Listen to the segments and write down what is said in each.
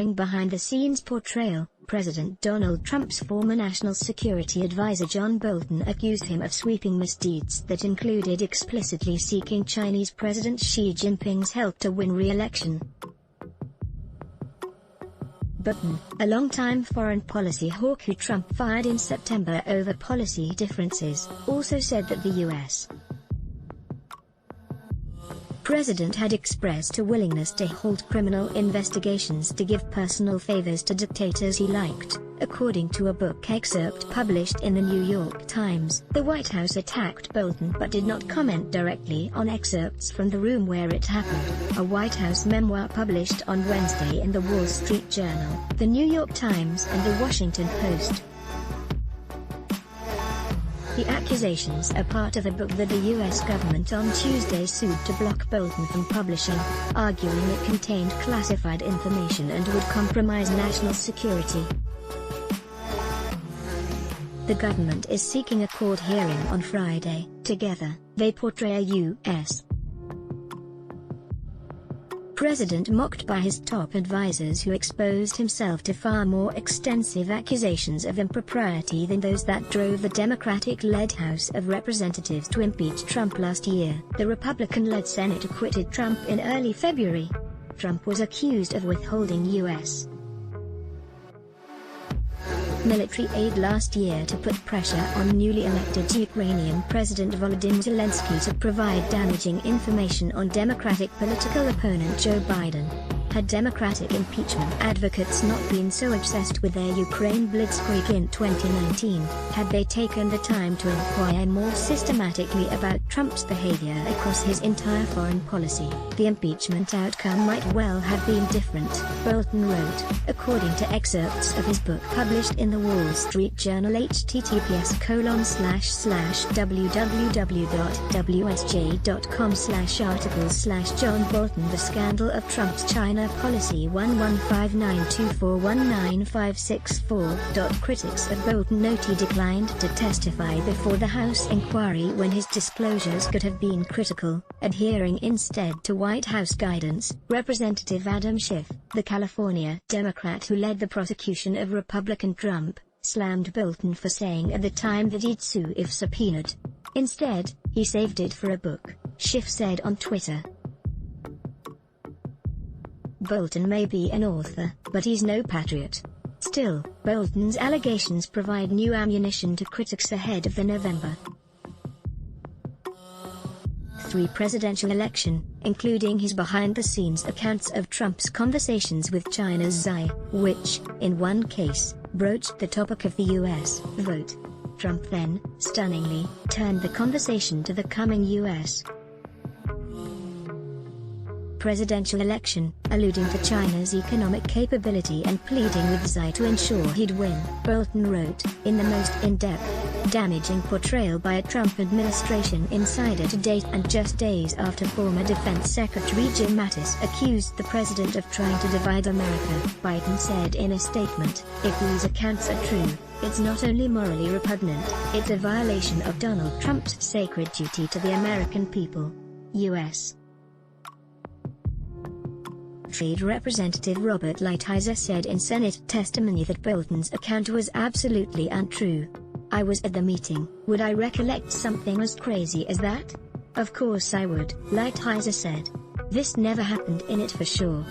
jarring behind-the-scenes portrayal, President Donald Trump's former national security advisor John Bolton accused him of sweeping misdeeds that included explicitly seeking Chinese President Xi Jinping's help to win re-election. Bolton, a longtime foreign policy hawk who Trump fired in September over policy differences, also said that the U.S. president had expressed a willingness to hold criminal investigations to give personal favors to dictators he liked, according to a book excerpt published in the New York Times. The White House attacked Bolton but did not comment directly on excerpts from the room where it happened, a White House memoir published on Wednesday in the Wall Street Journal, the New York Times and the Washington Post. The accusations are part of a book that the U.S. government on Tuesday sued to block Bolton from publishing, arguing it contained classified information and would compromise national security. The government is seeking a court hearing on Friday. Together, they portray a U.S. president mocked by his top advisors who exposed himself to far more extensive accusations of impropriety than those that drove the Democratic-led House of Representatives to impeach Trump last year. The Republican-led Senate acquitted Trump in early February. Trump was accused of withholding U.S. military aid last year to put pressure on newly elected Ukrainian President Volodymyr Zelensky to provide damaging information on Democratic political opponent Joe Biden. Had Democratic impeachment advocates not been so obsessed with their Ukraine blitzkrieg in 2019, had they taken the time to inquire more systematically about Trump's behavior across his entire foreign policy, the impeachment outcome might well have been different, Bolton wrote, according to excerpts of his book published in the Wall Street Journal. https://www.wsj.com/articles/John Bolton. The scandal of Trump's China policy 11592419564. Critics of Bolton note he declined to testify before the House inquiry when his disclosures could have been critical, adhering instead to White House guidance. Representative Adam Schiff, the California Democrat who led the prosecution of Republican Trump, slammed Bolton for saying at the time that he'd sue if subpoenaed. Instead, he saved it for a book, Schiff said on Twitter. Bolton may be an author, but he's no patriot. Still, Bolton's allegations provide new ammunition to critics ahead of the November 3 presidential election, including his behind-the-scenes accounts of Trump's conversations with China's Xi, which, in one case, broached the topic of the U.S. vote. Trump then, stunningly, turned the conversation to the coming U.S. presidential election, alluding to China's economic capability and pleading with Xi to ensure he'd win. Bolton wrote, in the most in-depth, damaging portrayal by a Trump administration insider to date, and just days after former Defense Secretary Jim Mattis accused the president of trying to divide America. Biden said in a statement, "If these accounts are true, it's not only morally repugnant, it's a violation of Donald Trump's sacred duty to the American people." U.S. Trade Representative Robert Lighthizer said in Senate testimony that Bolton's account was absolutely untrue. "I was at the meeting. Would I recollect something as crazy as that? Of course I would," Lighthizer said. "This never happened in it for sure.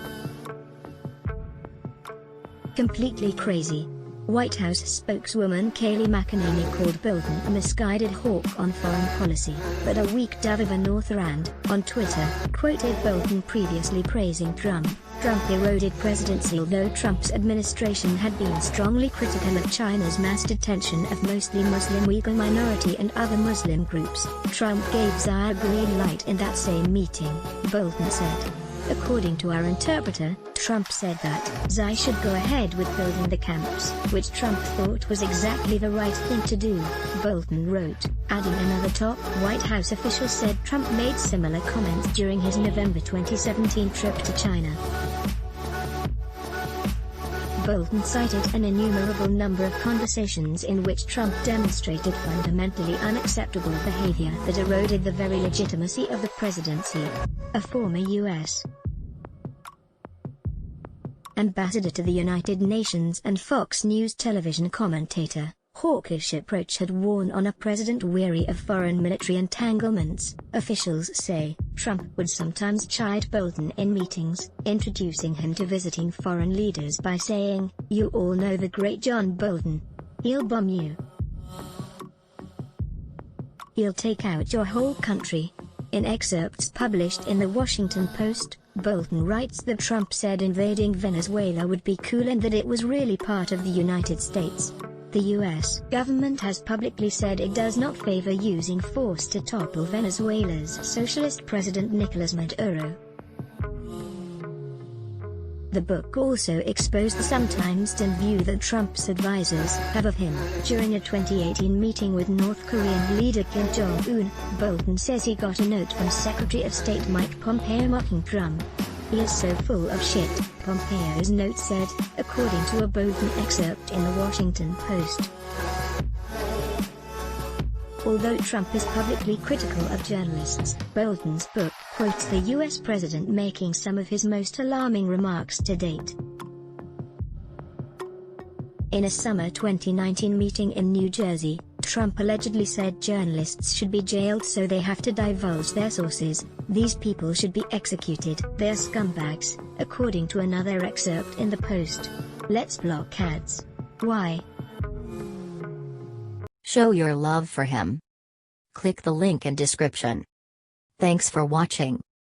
Completely crazy." White House spokeswoman Kayleigh McEnany called Bolton a misguided hawk on foreign policy, but a weak dove of an author and, on Twitter, quoted Bolton previously praising Trump. Trump eroded presidency. Although Trump's administration had been strongly critical of China's mass detention of mostly Muslim Uyghur minority and other Muslim groups, Trump gave Xi a green light in that same meeting, Bolton said. According to our interpreter, Trump said that Xi should go ahead with building the camps, which Trump thought was exactly the right thing to do, Bolton wrote, adding another top White House official said Trump made similar comments during his November 2017 trip to China. Bolton cited an innumerable number of conversations in which Trump demonstrated fundamentally unacceptable behavior that eroded the very legitimacy of the presidency. A former U.S. ambassador to the United Nations and Fox News television commentator, hawkish approach had worn on a president weary of foreign military entanglements. Officials say Trump would sometimes chide Bolton in meetings, introducing him to visiting foreign leaders by saying, "You all know the great John Bolton. He'll bomb you. He'll take out your whole country." In excerpts published in the Washington Post, Bolton writes that Trump said invading Venezuela would be cool and that it was really part of the United States. The U.S. government has publicly said it does not favor using force to topple Venezuela's socialist president Nicolas Maduro. The book also exposed the sometimes dim view that Trump's advisors have of him. During a 2018 meeting with North Korean leader Kim Jong-un, Bolton says he got a note from Secretary of State Mike Pompeo mocking Trump. "He is so full of shit," Pompeo's note said, according to a Bolton excerpt in the Washington Post. Although Trump is publicly critical of journalists, Bolton's book quotes the U.S. president making some of his most alarming remarks to date. In a summer 2019 meeting in New Jersey, Trump allegedly said journalists should be jailed so they have to divulge their sources. "These people should be executed. They're scumbags," according to another excerpt in the Post. "Let's block ads. Why?" Show your love for him. Click the link in description. Thanks for watching.